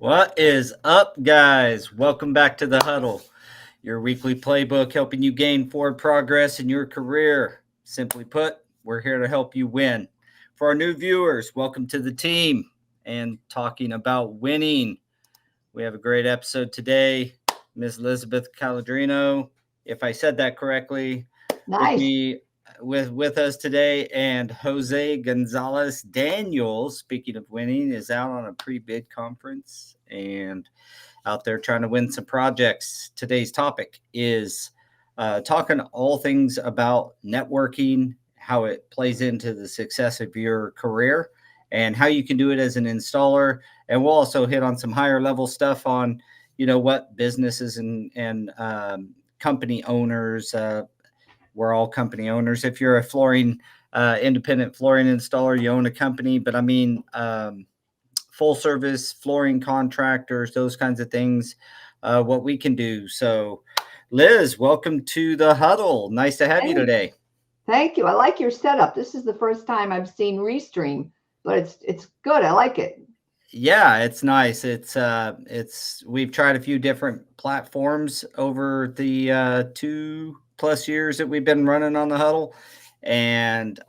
What is up, guys? Welcome back to the Huddle, your weekly playbook helping you gain forward progress in your career. Simply put, we're here to help you win. For our new viewers, welcome to the team and talking about winning. We have a great episode today. Ms. Lisbeth Calandrino, if I said that correctly, with Nice. me with us today, and Jose Gonzalez Daniels, speaking of winning, is out on a pre-bid conference and out there trying to win some projects. Today's topic is talking all things about networking, how it plays into the success of your career, and how you can do it as an installer. And we'll also hit on some higher level stuff on, what businesses and company owners. We're all company owners. If you're a independent flooring installer, you own a company. But I mean, full service flooring contractors, those kinds of things, what we can do. So, Liz, welcome to the Huddle. Nice to have you Hey, today. thank you. I like your setup. This is the first time I've seen Restream, but it's good. I like it. Yeah, it's nice. It's we've tried a few different platforms over the 2+ years that we've been running on the Huddle, and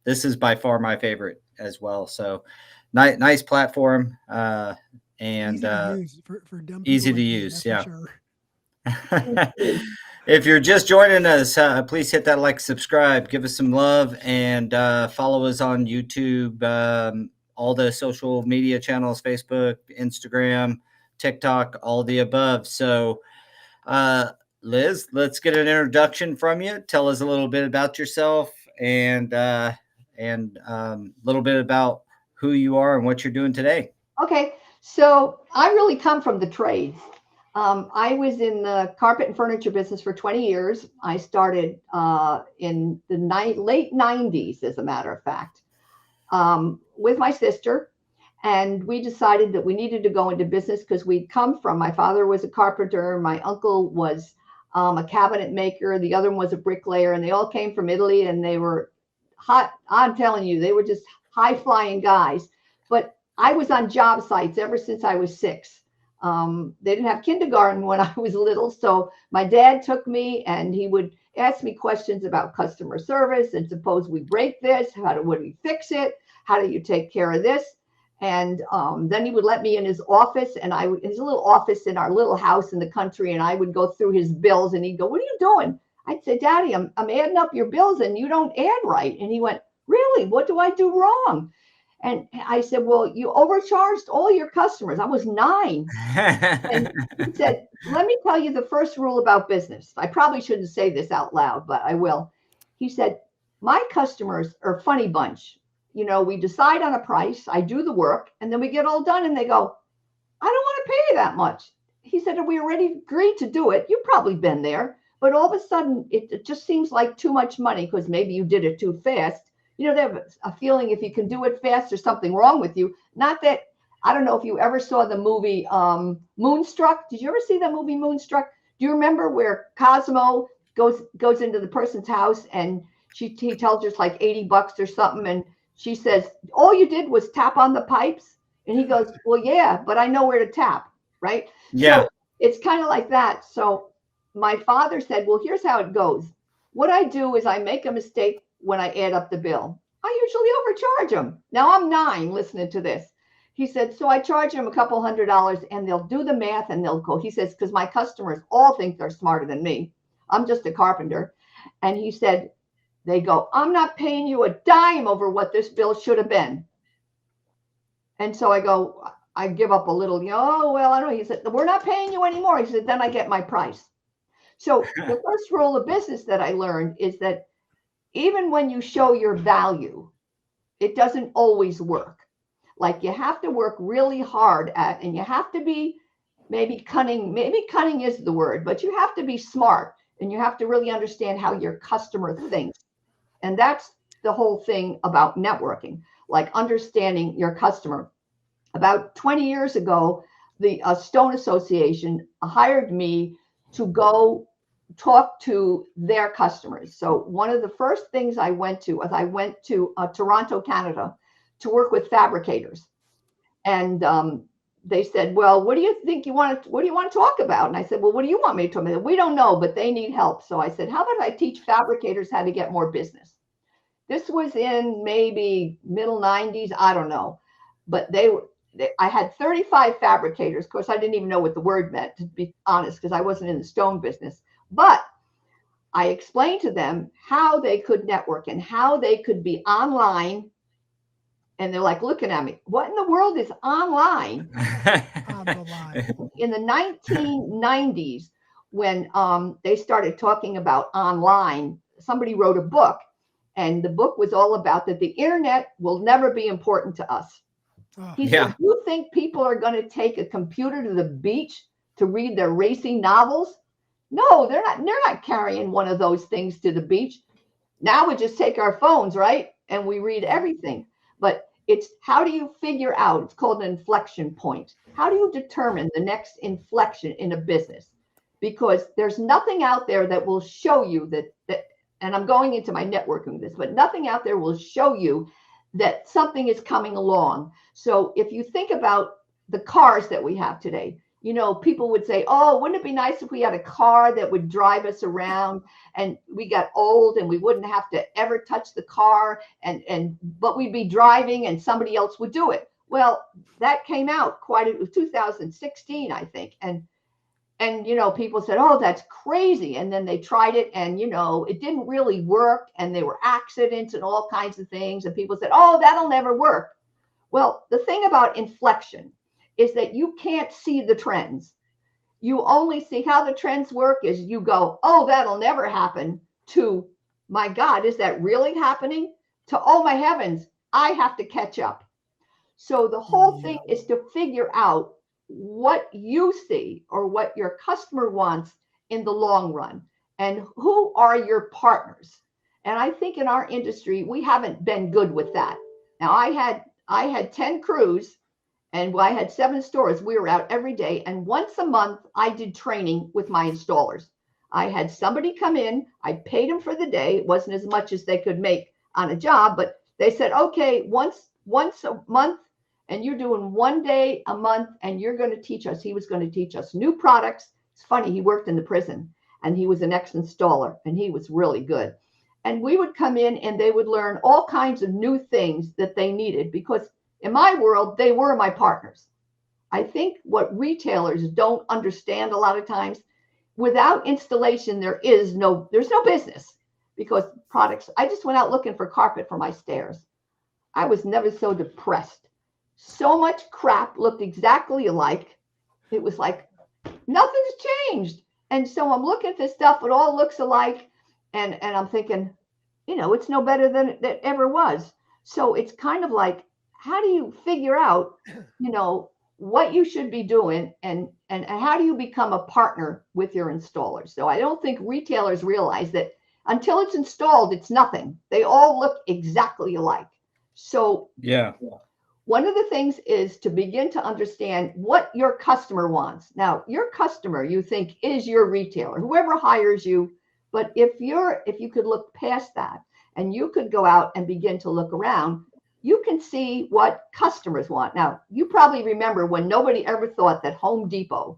this is by far my favorite as well. So, nice platform, and Easy to use for dumb people easy to like me, use. that's for Yeah. sure. Thank you. If you're just joining us, please hit that like, subscribe, give us some love, and follow us on YouTube, all the social media channels, Facebook, Instagram, TikTok, all the above. So, uh, Liz, let's get an introduction from you. Tell us a little bit about yourself and a little bit about who you are and what you're doing today. Okay, so I really come from the trades. I was in the carpet and furniture business for 20 years. I started in the late 90s, as a matter of fact, with my sister. And we decided that we needed to go into business because we'd come from, my father was a carpenter, my uncle was a cabinet maker, the other one was a bricklayer, and they all came from Italy, and they were hot. I'm telling you, they were just high flying guys. But I was on job sites ever since I was 6. They didn't have kindergarten when I was little. So my dad took me and he would ask me questions about customer service. And suppose we break this, would we fix it? How do you take care of this? And then he would let me in his office, and his little office in our little house in the country, and I would go through his bills, and he'd go, "What are you doing?" I'd say, "Daddy, I'm adding up your bills, and you don't add right." And he went, "Really? What do I do wrong?" And I said, "Well, you overcharged all your customers." I was 9. And he said, "Let me tell you the first rule about business." I probably shouldn't say this out loud, but I will. He said, "My customers are a funny bunch. We decide on a price, I do the work, and then we get all done, and they go, 'I don't want to pay you that much.'" He said, "We already agreed to do it. You've probably been there. But all of a sudden, it just seems like too much money because maybe you did it too fast. They have a feeling if you can do it fast, there's something wrong with you. Not that, I don't know if you ever saw the movie Moonstruck. Did you ever see the movie Moonstruck? Do you remember where Cosmo goes into the person's house, and he tells her it's like $80 or something, and she says, "All you did was tap on the pipes?" And he goes, "Well, yeah, but I know where to tap," right? Yeah. So it's kind of like that. So my father said, "Well, here's how it goes. What I do is I make a mistake when I add up the bill. I usually overcharge them." Now I'm 9 listening to this. He said, "So I charge them a couple $100, and they'll do the math, and they'll go." He says, "Because my customers all think they're smarter than me. I'm just a carpenter." And he said, they go, "I'm not paying you a dime over what this bill should have been." And so I give up a little, "Oh, well, I don't know." He said, "We're not paying you anymore." He said, "Then I get my price." So the first rule of business that I learned is that even when you show your value, it doesn't always work. Like, you have to work really hard and you have to be maybe cunning. Maybe cunning is the word, but you have to be smart, and you have to really understand how your customer thinks. And that's the whole thing about networking, like understanding your customer. About 20 years ago, the Stone Association hired me to go talk to their customers. So one of the first things I went to was I went to Toronto, Canada, to work with fabricators. And they said, well, what do you think what do you want to talk about? And I said, well, what do you want me to talk about? We don't know, but they need help. So I said, how about I teach fabricators how to get more business? This was in maybe middle 90s. I don't know. But I had 35 fabricators. Of course, I didn't even know what the word meant, to be honest, because I wasn't in the stone business. But I explained to them how they could network and how they could be online. And they're like looking at me, what in the world is online? On the line. In the 1990s, when they started talking about online, somebody wrote a book, and the book was all about that the internet will never be important to us. He said, you think people are going to take a computer to the beach to read their racing novels? No, they're not carrying one of those things to the beach. Now we just take our phones, right? And we read everything. But it's how do you figure out, it's called an inflection point. How do you determine the next inflection in a business? Because there's nothing out there that will show you that, and I'm going into my networking with this, but nothing out there will show you that something is coming along. So if you think about the cars that we have today, you know, people would say, oh, wouldn't it be nice if we had a car that would drive us around and we got old and we wouldn't have to ever touch the car but we'd be driving and somebody else would do it. Well, that came out it was 2016, I think. And you know, people said, oh, that's crazy. And then they tried it and, you know, it didn't really work. And there were accidents and all kinds of things. And people said, oh, that'll never work. Well, the thing about inflection is that you can't see the trends. You only see how the trends work is you go, oh, that'll never happen, to, my God, is that really happening? To, oh, my heavens, I have to catch up. So the whole thing is to figure out what you see or what your customer wants in the long run and who are your partners. And I think in our industry, we haven't been good with that. Now, I had 10 crews. And I had 7 stores. We were out every day. And once a month, I did training with my installers. I had somebody come in. I paid them for the day. It wasn't as much as they could make on a job. But they said, okay, once a month, and you're doing 1 day a month, and you're going to teach us. He was going to teach us new products. It's funny. He worked in the prison, and he was an ex-installer, and he was really good. And we would come in, and they would learn all kinds of new things that they needed, because in my world, they were my partners. I think what retailers don't understand a lot of times, without installation, there's no business, because products, I just went out looking for carpet for my stairs. I was never so depressed. So much crap looked exactly alike. It was like, nothing's changed. And so I'm looking at this stuff, it all looks alike. And I'm thinking, you know, it's no better than it ever was. So it's kind of like, how do you figure out, you know, what you should be doing and how do you become a partner with your installers? So I don't think retailers realize that until it's installed, it's nothing. They all look exactly alike. So yeah, one of the things is to begin to understand what your customer wants. Now, your customer, you think, is your retailer, whoever hires you. But if you could look past that and you could go out and begin to look around, you can see what customers want. Now, you probably remember when nobody ever thought that Home Depot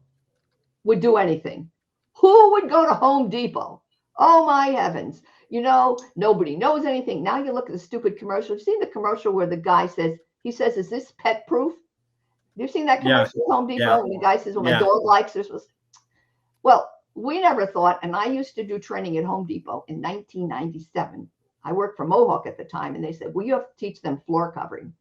would do anything. Who would go to Home Depot? Oh, my heavens. You know, nobody knows anything. Now you look at the stupid commercial. You've seen the commercial where the guy says, is this pet proof? You've seen that commercial at Home Depot? And the guy says, well, my dog likes this. Well, we never thought, and I used to do training at Home Depot in 1997. I worked for Mohawk at the time, and they said, well, you have to teach them floor covering.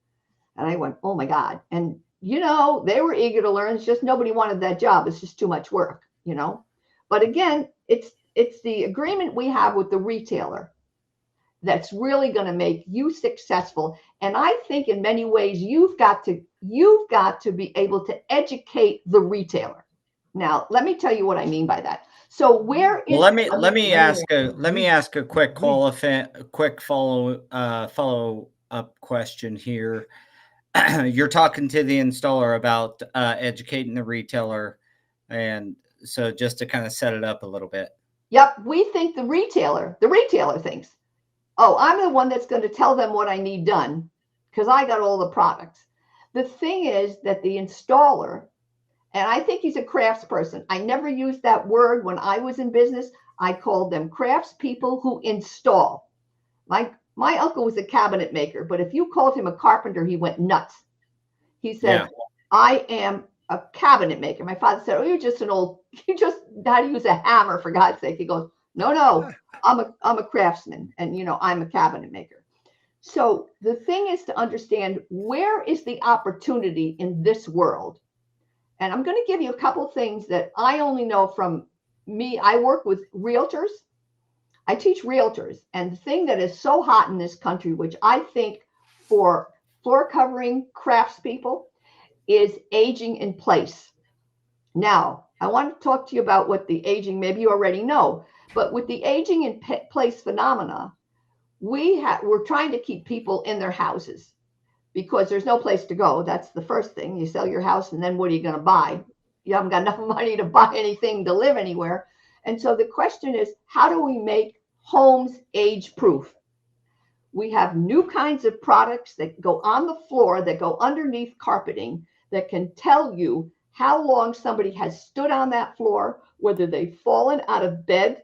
And I went, oh, my God. And, you know, they were eager to learn. It's just nobody wanted that job. It's just too much work, you know. But again, it's the agreement we have with the retailer that's really going to make you successful. And I think in many ways, you've got to be able to educate the retailer. Now, let me tell you what I mean by that. So where is let me ask a quick follow up question here. You're talking to the installer about educating the retailer, and so just to kind of set it up a little bit. Yep, we think the retailer thinks, oh, I'm the one that's going to tell them what I need done because I got all the products. the thing is that the installer, and I think he's a craftsperson. I never used that word when I was in business. I called them craftspeople who install. My uncle was a cabinet maker, but if you called him a carpenter, he went nuts. He said, Yeah. I am a cabinet maker. My father said, oh, you just know how to use a hammer, for God's sake. He goes, no, I'm a craftsman, and I'm a cabinet maker. So the thing is to understand, where is the opportunity in this world? And I'm going to give you a couple things that I only know from me. I work with realtors. I teach realtors. And the thing that is so hot in this country, which I think for floor covering craftspeople, is aging in place. Now, I want to talk to you about what the aging, maybe you already know, but with the aging in place phenomena, we're trying to keep people in their houses because there's no place to go. That's the first thing. You sell your house, and then what are you going to buy? You haven't got enough money to buy anything to live anywhere. And so the question is, how do we make homes age proof? We have new kinds of products that go on the floor, that go underneath carpeting, that can tell you how long somebody has stood on that floor, whether they've fallen out of bed.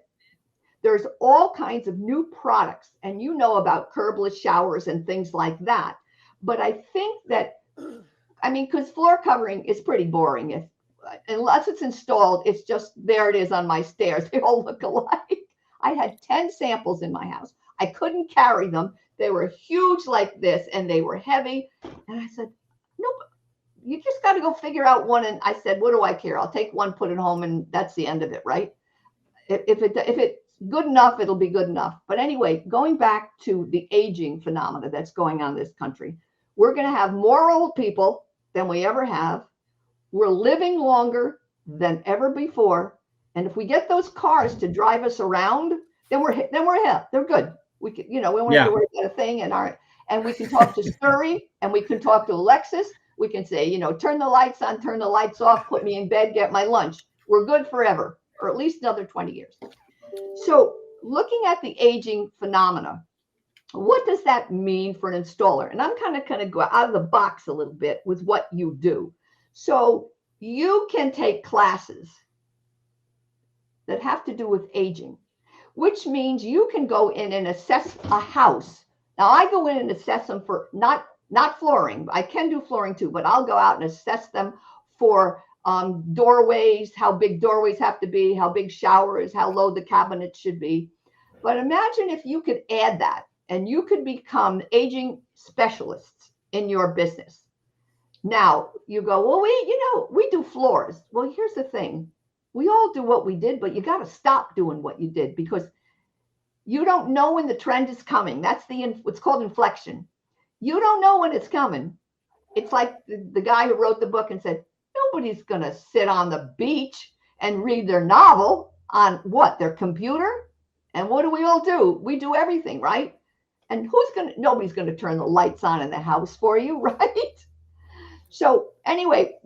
There's all kinds of new products, and you know about curbless showers and things like that. But I think that, because floor covering is pretty boring. Unless it's installed, it's just, there it is on my stairs. They all look alike. I had 10 samples in my house. I couldn't carry them. They were huge like this, and they were heavy. And I said, no, you just got to go figure out one. And I said, what do I care? I'll take one, put it home, and that's the end of it, right? If it's good enough, it'll be good enough. But anyway, going back to the aging phenomena that's going on in this country, we're going to have more old people than we ever have. We're living longer than ever before. And if we get those cars to drive us around, then we're they're good. We can, we won't have to worry about a thing, and we can talk to Siri, and we can talk to Alexis. We can say, turn the lights on, turn the lights off, put me in bed, get my lunch. We're good forever, or at least another 20 years. So looking at the aging phenomena, what does that mean for an installer? And I'm kind of go out of the box a little bit with what you do. So you can take classes that have to do with aging, which means you can go in and assess a house. Now, I go in and assess them for not flooring. I can do flooring too, but I'll go out and assess them for doorways, how big doorways have to be, how big showers, how low the cabinets should be. But imagine if you could add that, and you could become aging specialists in your business. Now you go, well, we do floors. Well, here's the thing. We all do what we did, but you got to stop doing what you did, because you don't know when the trend is coming. That's what's called inflection. You don't know when it's coming. It's like the guy who wrote the book and said, nobody's going to sit on the beach and read their novel on their computer. And what do we all do? We do everything, right? And nobody's going to turn the lights on in the house for you, right? So anyway,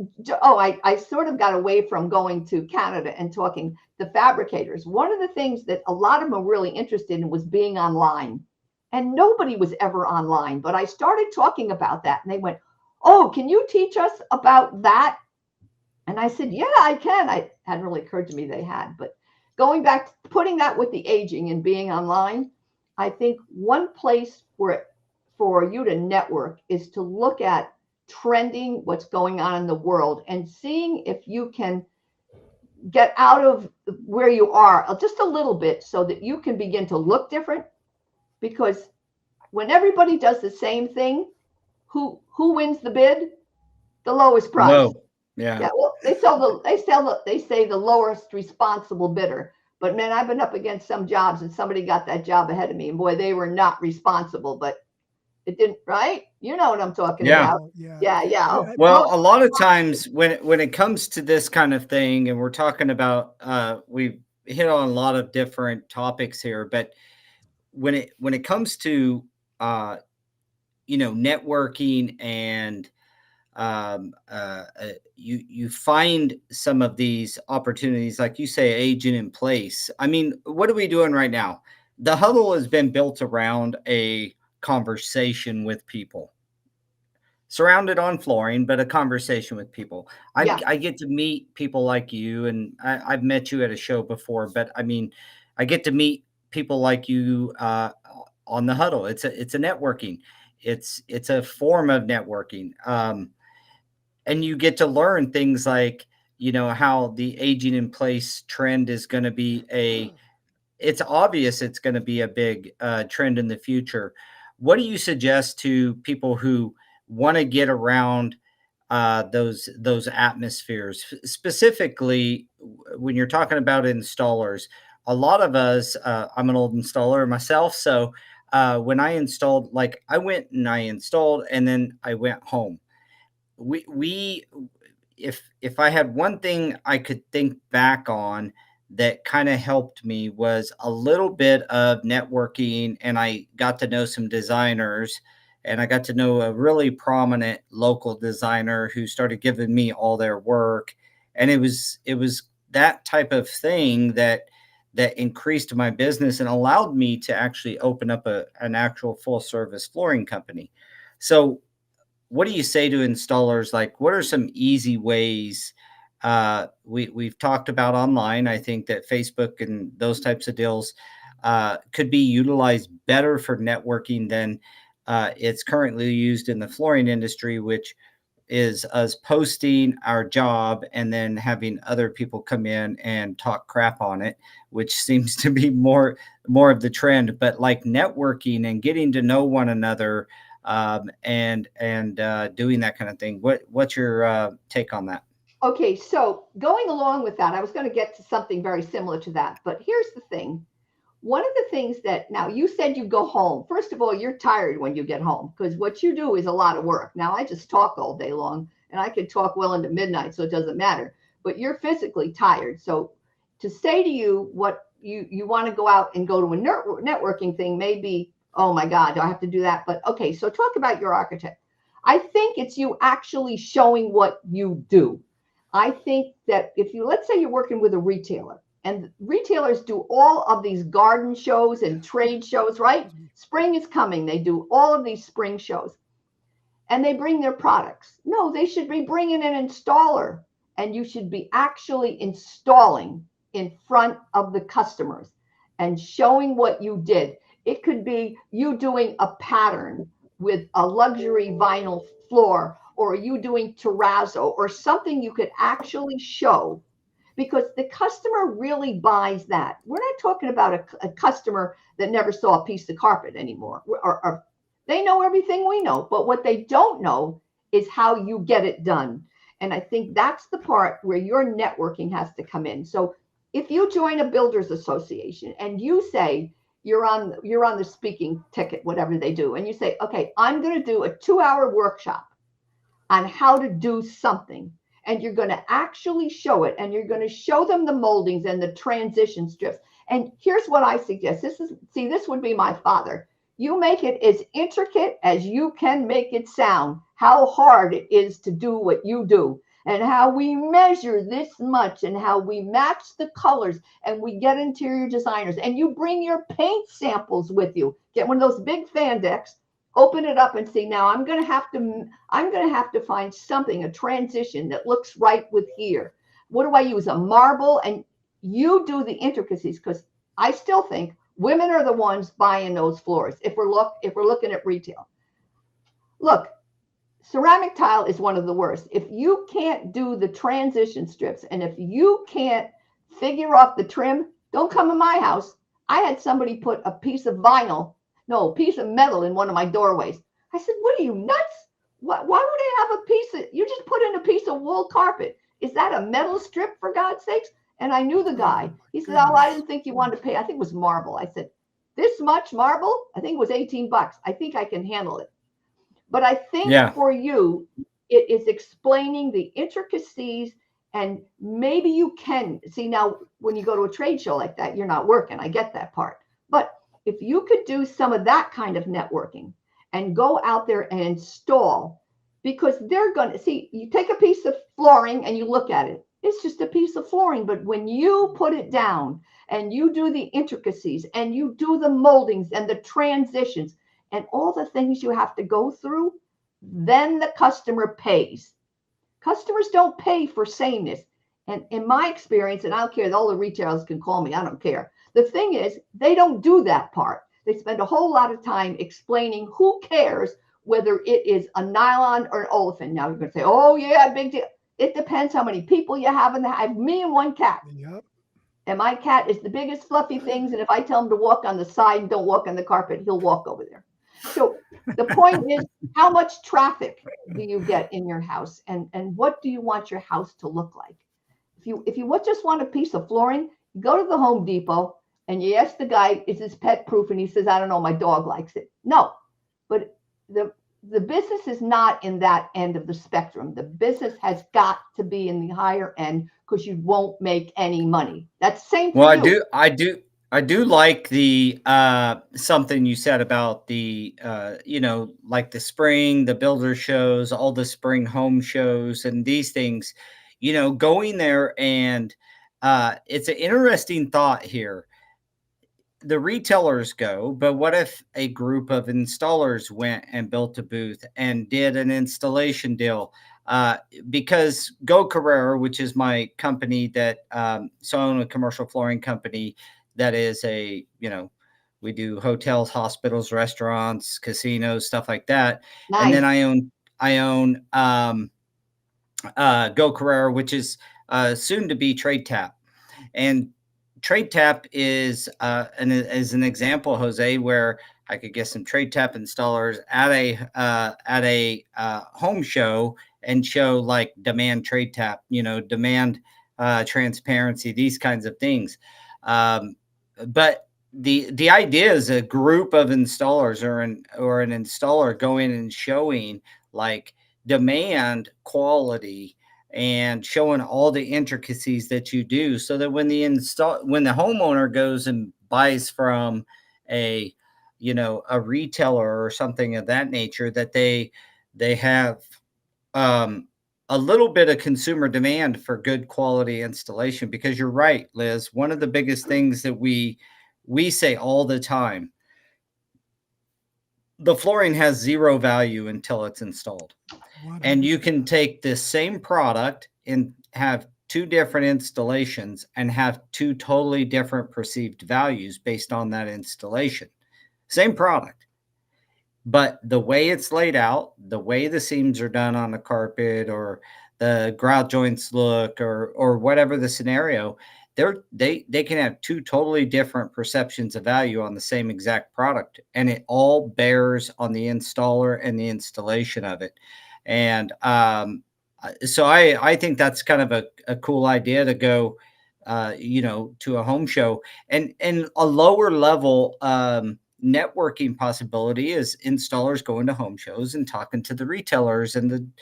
I sort of got away from going to Canada and talking to fabricators. One of the things that a lot of them were really interested in was being online. And nobody was ever online. But I started talking about that, and they went, oh, can you teach us about that? And I said, yeah, I can. It hadn't really occurred to me they had. But going back, putting that with the aging and being online, I think one place for you to network is to look at trending, what's going on in the world, and seeing if you can get out of where you are just a little bit so that you can begin to look different. Because when everybody does the same thing, who wins the bid? The lowest price. Low. Yeah. Well, they say the lowest responsible bidder. But man, I've been up against some jobs and somebody got that job ahead of me, and boy, they were not responsible, but it didn't, right? You know what I'm talking about. Yeah. Well, a lot of times when it comes to this kind of thing, and we're talking about, we've hit on a lot of different topics here, but when it comes to, networking and you find some of these opportunities, like you say, aging in place. I mean, what are we doing right now? The Huddle has been built around a conversation with people. surrounded on flooring, but a conversation with people. Yeah. I get to meet people like you, and I've met you at a show before, but I mean, I get to meet people like you on the Huddle. It's a networking. It's a form of networking, and you get to learn things like how the aging in place trend is going to be it's obvious it's going to be a big trend in the future. What do you suggest to people who want to get around those atmospheres? Specifically, when you're talking about installers, a lot of us, I'm an old installer myself, so when I installed, like I went and I installed, and then I went home. We if I had one thing I could think back on that kind of helped me was a little bit of networking, and I got to know some designers, and I got to know a really prominent local designer who started giving me all their work, and it was that type of thing that increased my business and allowed me to actually open up an actual full service flooring company. So what do you say to installers? Like, what are some easy ways? We've talked about online. I think that Facebook and those types of deals could be utilized better for networking than it's currently used in the flooring industry, which is us posting our job and then having other people come in and talk crap on it, which seems to be more of the trend. But like networking and getting to know one another, and doing that kind of thing. What's your take on that? Okay, so going along with that, I was going to get to something very similar to that. But here's the thing. One of the things that now you said you go home. First of all, you're tired when you get home because what you do is a lot of work. Now, I just talk all day long and I could talk well into midnight, so it doesn't matter. But you're physically tired. So to say to you what you want to go out and go to a networking thing, maybe, oh my God, do I have to do that? But okay, so talk about your architect. I think it's you actually showing what you do. I think that if you, let's say you're working with a retailer, and retailers do all of these garden shows and trade shows, right? Spring is coming. They do all of these spring shows and they bring their products. No, they should be bringing an installer, and you should be actually installing in front of the customers and showing what you did. It could be you doing a pattern with a luxury vinyl floor, or you doing terrazzo, or something you could actually show, because the customer really buys that. We're not talking about a customer that never saw a piece of carpet anymore, or they know everything we know, but what they don't know is how you get it done. And I think that's the part where your networking has to come in. So if you join a builders association and you say you're on the speaking ticket, whatever they do, and you say, okay, I'm going to do a 2-hour workshop on how to do something, and you're going to actually show it, and you're going to show them the moldings and the transition strips. And here's what I suggest. This would be my father. You make it as intricate as you can make it sound, how hard it is to do what you do, and how we measure this much, and how we match the colors, and we get interior designers, and you bring your paint samples with you. Get one of those big fan decks, open it up and see, now I'm going to have to find something, a transition that looks right with here. What do I use? A marble? And you do the intricacies, because I still think women are the ones buying those floors. If we're looking at retail, look, ceramic tile is one of the worst. If you can't do the transition strips, and if you can't figure out the trim, don't come to my house. I had somebody put a piece of metal in one of my doorways. I said, what are you, nuts? Why would I have a piece of, you just put in a piece of wool carpet. Is that a metal strip, for God's sakes? And I knew the guy. He said, oh, I didn't think you wanted to pay. I think it was marble. I said, this much marble? I think it was $18. I think I can handle it. But I think for you, it is explaining the intricacies, and maybe you can see now when you go to a trade show like that, you're not working. I get that part. But if you could do some of that kind of networking and go out there and install, because they're going to see, you take a piece of flooring and you look at it, it's just a piece of flooring. But when you put it down and you do the intricacies and you do the moldings and the transitions and all the things you have to go through, then the customer pays. Customers don't pay for sameness. And in my experience, and I don't care, all the retailers can call me, I don't care. The thing is, they don't do that part. They spend a whole lot of time explaining who cares whether it is a nylon or an olefin. Now you're going to say, oh, yeah, big deal. It depends how many people you have in the house. I have me and one cat. Yep. And my cat is the biggest fluffy things. And if I tell him to walk on the side and don't walk on the carpet, he'll walk over there. So the point is, how much traffic do you get in your house, and what do you want your house to look like? If you just want a piece of flooring, you go to the Home Depot and you ask the guy, is this pet proof? And he says, I don't know, my dog likes it. No, but the business is not in that end of the spectrum. The business has got to be in the higher end, because you won't make any money. That's the same for Well, you. I do like the something you said about the like the spring, the builder shows, all the spring home shows, and these things. Going there, and it's an interesting thought here. The retailers go, but what if a group of installers went and built a booth and did an installation deal? Because Go Carrera, which is my company that so I own a commercial flooring company that is we do hotels, hospitals, restaurants, casinos, stuff like that. And then Nice. I own Go Carrera, which is soon to be Trade Tap. And Trade Tap is an example, Jose, where I could get some Trade Tap installers at a home show and show like demand Trade Tap, demand transparency, these kinds of things. But the idea is a group of installers or an installer going and showing like demand quality and showing all the intricacies that you do, so that when the homeowner goes and buys from a a retailer or something of that nature, that they have um a little bit of consumer demand for good quality installation. Because you're right, Liz, one of the biggest things that we say all the time: the flooring has zero value until it's installed. And you 100%. can take this same product and have two different installations and have two totally different perceived values based on that installation. Same product, but the way it's laid out, the way the seams are done on the carpet, or the grout joints look, or whatever the scenario, they can have two totally different perceptions of value on the same exact product, and it all bears on the installer and the installation of it. And so I think that's kind of a cool idea to go, to a home show. And a lower level networking possibility is installers going to home shows and talking to the retailers and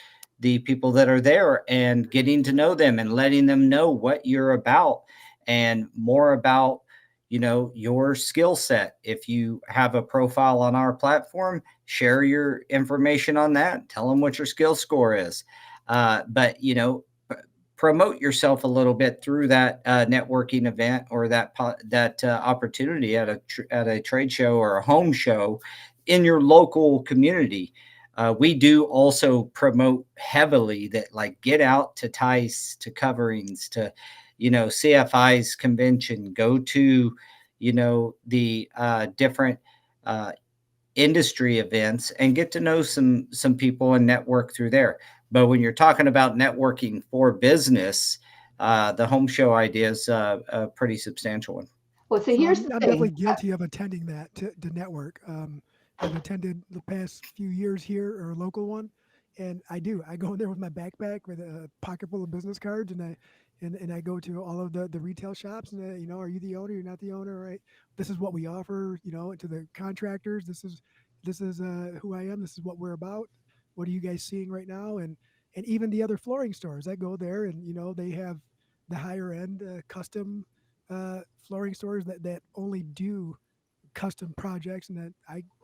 the people that are there, and getting to know them and letting them know what you're about, and more about your skill set. If you have a profile on our platform, share your information on that, tell them what your skill score is. But promote yourself a little bit through that networking event, or that opportunity at a trade show or a home show in your local community. We do also promote heavily that, like, get out to TICE, to Coverings, to CFI's convention, go to the different industry events, and get to know some people and network through there. But when you're talking about networking for business, the home show idea is a pretty substantial one. Well, so So here's I'm the definitely thing. guilty of attending that to network. I've attended the past few years here, or a local one, and I go in there with my backpack with a pocket full of business cards, and I go to all of the retail shops, and are you the owner? You're not the owner, right? This is what we offer, to the contractors. This is who I am. This is what we're about. What are you guys seeing right now? And even the other flooring stores, I go there, and they have the higher end custom flooring stores that only do custom projects, and that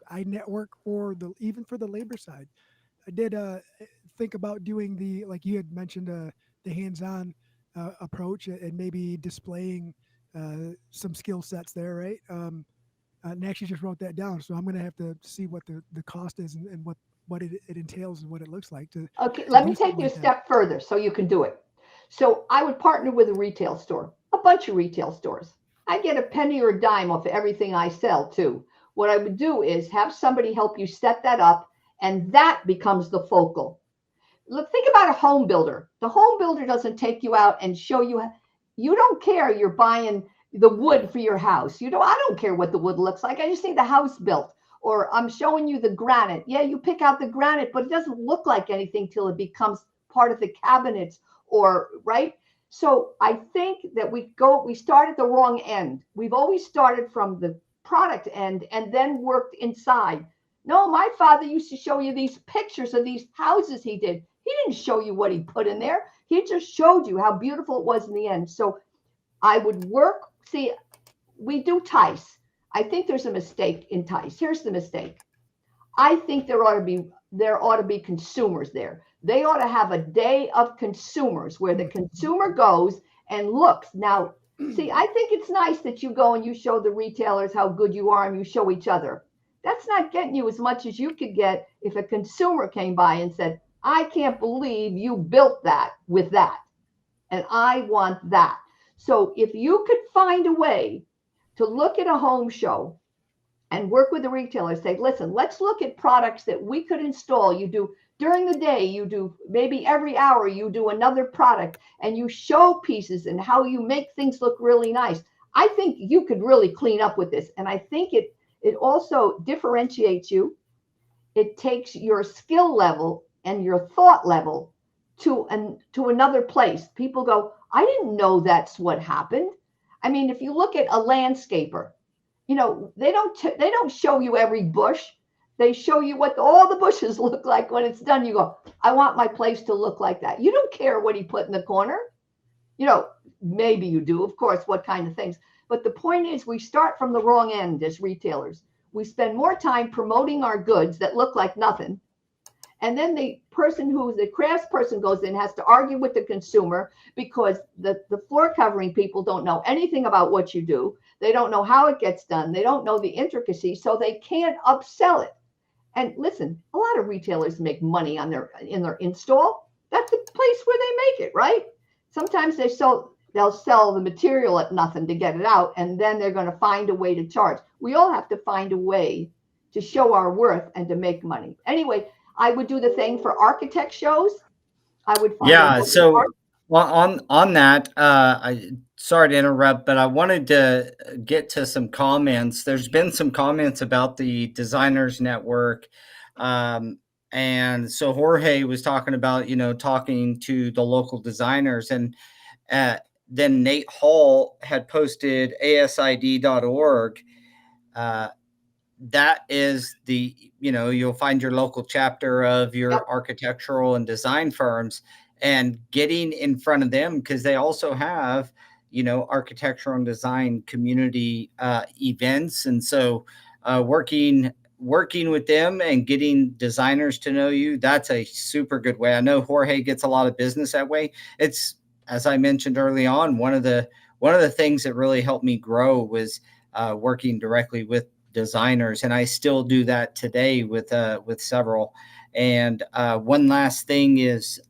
I network for even for the labor side. I did think about doing the, like you had mentioned, the hands-on approach, and maybe displaying some skill sets there, right? And actually just wrote that down, so I'm going to have to see what the cost is, and what what it entails and what it looks like to Okay, let me do take something you a like that. step further so you can do it. So I would partner with a retail store, a bunch of retail stores. I get a penny or a dime off of everything I sell too. What I would do is have somebody help you set that up, and that becomes the focal. Look, think about a home builder. The home builder doesn't take you out and show you. You don't care. You're buying the wood for your house. You know, I don't care what the wood looks like. I just need the house built. Or I'm showing you the granite. Yeah, you pick out the granite, but it doesn't look like anything till it becomes part of the cabinets or right. So I think that we start at the wrong end. We've always started from the product end and then worked inside. No, my father used to show you these pictures of these houses he did. He didn't show you what he put in there. He just showed you how beautiful it was in the end. So I would work. See, we do TICE. I think there's a mistake in TICE. Here's the mistake. I think there ought to be consumers there. They ought to have a day of consumers where the consumer goes and looks. Now, see, I think it's nice that you go and you show the retailers how good you are and you show each other. That's not getting you as much as you could get if a consumer came by and said, I can't believe you built that with that. And I want that. So if you could find a way to look at a home show and work with the retailer, say, listen, let's look at products that we could install. You do during the day, you do maybe every hour, you do another product and you show pieces and how you make things look really nice. I think you could really clean up with this. And I think it also differentiates you. It takes your skill level and your thought level to another place. People go, I didn't know that's what happened. I mean, if you look at a landscaper, you know, they don't show you every bush. They show you what all the bushes look like when it's done. You go, I want my place to look like that. You don't care what he put in the corner. You know, maybe you do, of course, what kind of things. But the point is, we start from the wrong end as retailers. We spend more time promoting our goods that look like nothing. And then the crafts person goes in, has to argue with the consumer because the floor covering people don't know anything about what you do. They don't know how it gets done. They don't know the intricacies, so they can't upsell it. And listen, a lot of retailers make money in their install. That's the place where they make it, right? Sometimes they'll sell the material at nothing to get it out, and then they're going to find a way to charge. We all have to find a way to show our worth and to make money. Anyway, I would do the thing for architect shows. I would find So on that, sorry to interrupt, but I wanted to get to some comments. There's been some comments about the Designers Network. And so Jorge was talking about, talking to the local designers, and then Nate Hall had posted asid.org. That is you'll find your local chapter of your architectural and design firms, and getting in front of them, because they also have, architectural and design community events. And so working with them and getting designers to know you, that's a super good way. I know Jorge gets a lot of business that way. It's, as I mentioned early on, one of the things that really helped me grow was working directly with designers, and I still do that today with several. And one last thing is,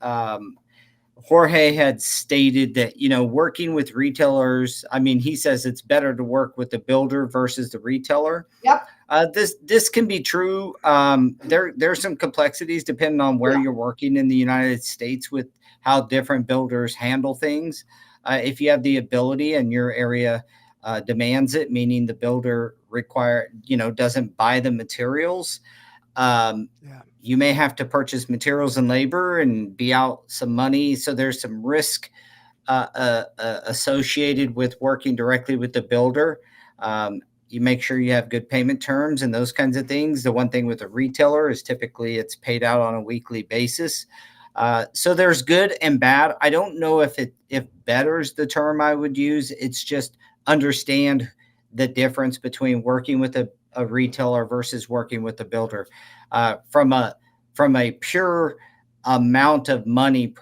Jorge had stated that, working with retailers, I mean, he says it's better to work with the builder versus the retailer. Yep. This can be true. There's some complexities depending on where you're working in the United States with how different builders handle things. If you have the ability and your area demands it, meaning the builder doesn't buy the materials, you may have to purchase materials and labor and be out some money. So there's some risk associated with working directly with the builder. You make sure you have good payment terms and those kinds of things. The one thing with a retailer is typically it's paid out on a weekly basis. So there's good and bad. I don't know if better is the term I would use. It's just understand the difference between working with a retailer versus working with a builder. From a pure amount of money,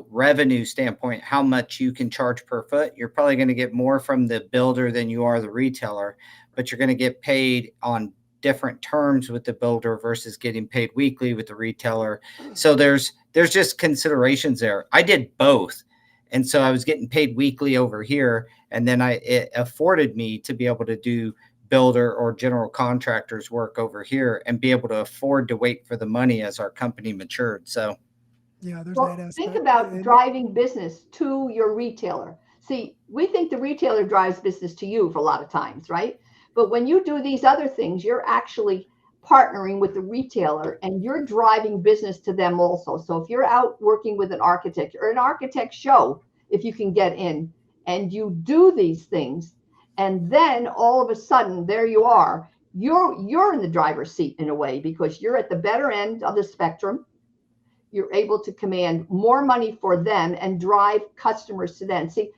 revenue standpoint, how much you can charge per foot, you're probably going to get more from the builder than you are the retailer, but you're going to get paid on different terms with the builder versus getting paid weekly with the retailer. So there's just considerations there. I did both. And so I was getting paid weekly over here. And then it afforded me to be able to do builder or general contractors work over here and be able to afford to wait for the money as our company matured. So Yeah, there's Well, that aspect. think about And driving business to your retailer. See, we think the retailer drives business to you for a lot of times, right? But when you do these other things, you're actually partnering with the retailer and you're driving business to them also. So if you're out working with an architect or an architect show, if you can get in and you do these things, and then all of a sudden there you are, you're in the driver's seat in a way because you're at the better end of the spectrum. You're able to command more money for them and drive customers to them. See,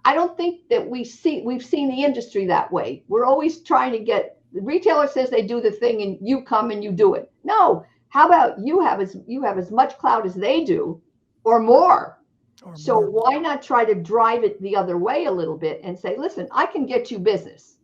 I don't think that we've seen the industry that way. We're always trying to get the retailer says they do the thing and you come and you do it. No, how about you have as much clout as they do or more. So why not try to drive it the other way a little bit and say, listen, I can get you business,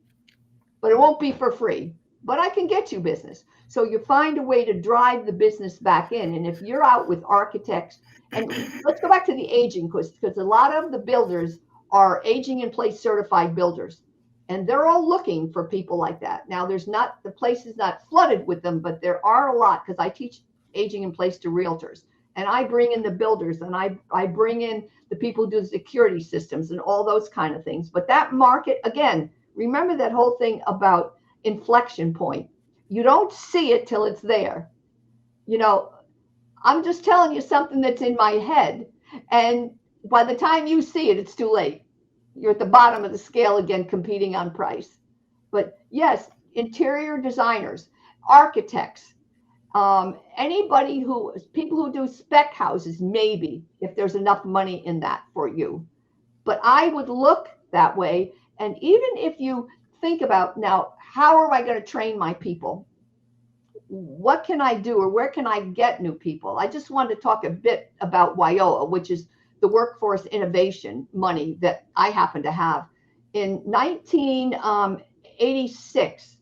but it won't be for free, but I can get you business. So you find a way to drive the business back in. And if you're out with architects, and let's go back to the aging, because a lot of the builders are aging in place certified builders, and they're all looking for people like that. Now the place is not flooded with them, but there are a lot, because I teach aging in place to realtors, and I bring in the builders, and I bring in the people who do security systems and all those kind of things. But that market, again, remember that whole thing about inflection point. You don't see it till it's there. I'm just telling you something that's in my head. And by the time you see it, it's too late. You're at the bottom of the scale again, competing on price. But yes, interior designers, architects, people who do spec houses, maybe if there's enough money in that for you. But I would look that way. And even if you think about now, how am I going to train my people? What can I do, or where can I get new people? I just wanted to talk a bit about WIOA, which is the workforce innovation money that I happen to have. In 1986,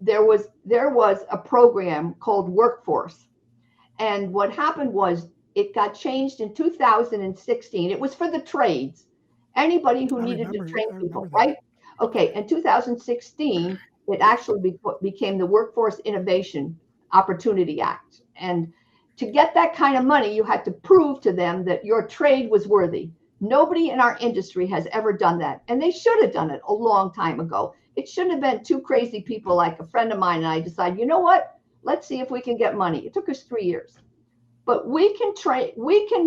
there was a program called Workforce. And what happened was it got changed in 2016. It was for the trades, anybody who needed to train people, right? Okay, in 2016, it actually became the Workforce Innovation Opportunity Act. And to get that kind of money, you had to prove to them that your trade was worthy. Nobody in our industry has ever done that. And they should have done it a long time ago. It shouldn't have been two crazy people like a friend of mine and I decided, you know what? Let's see if we can get money. It took us 3 years. But we can